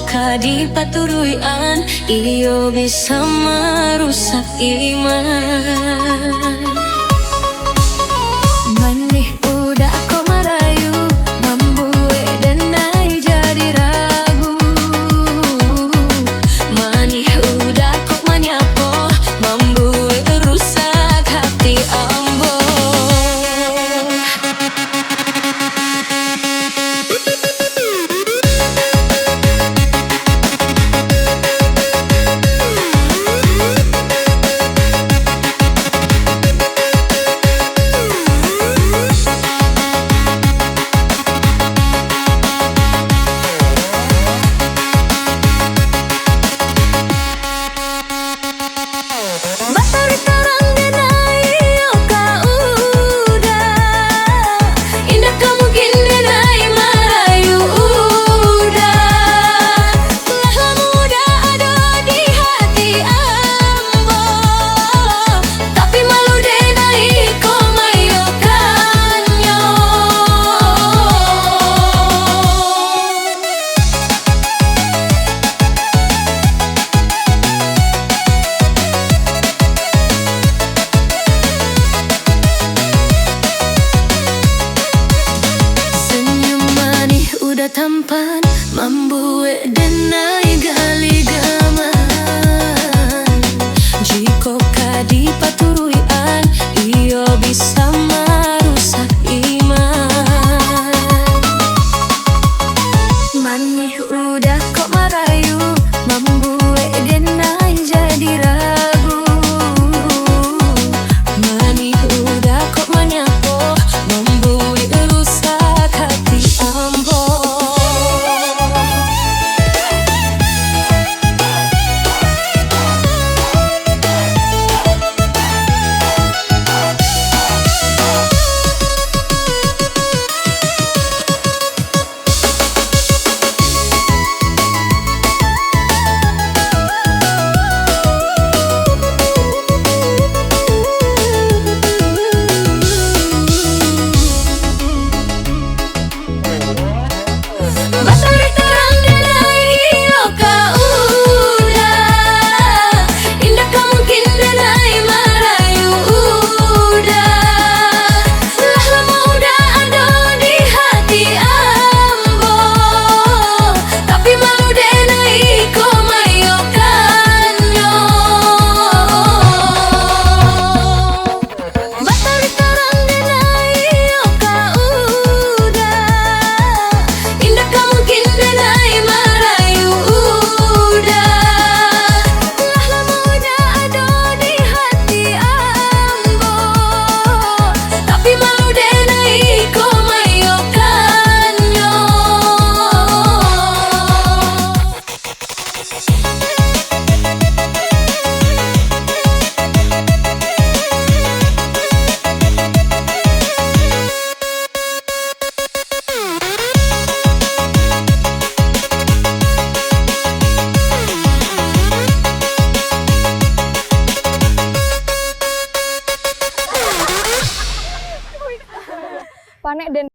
kadi paturuyan, iyo bisa merusak iman. Manih udah kau merayu, membuat denai jadi ragu. Manih udah kau menyapo, membuat rusak hati ambo. Tampan membuat denai gali gaman. Jika kadi paturuyan, iyo bisa merusak iman. Manih udah kok merayu, membuat denai jadi ragu. Manih udah kok menyapo, membuat rusak hati ambo. Panek dan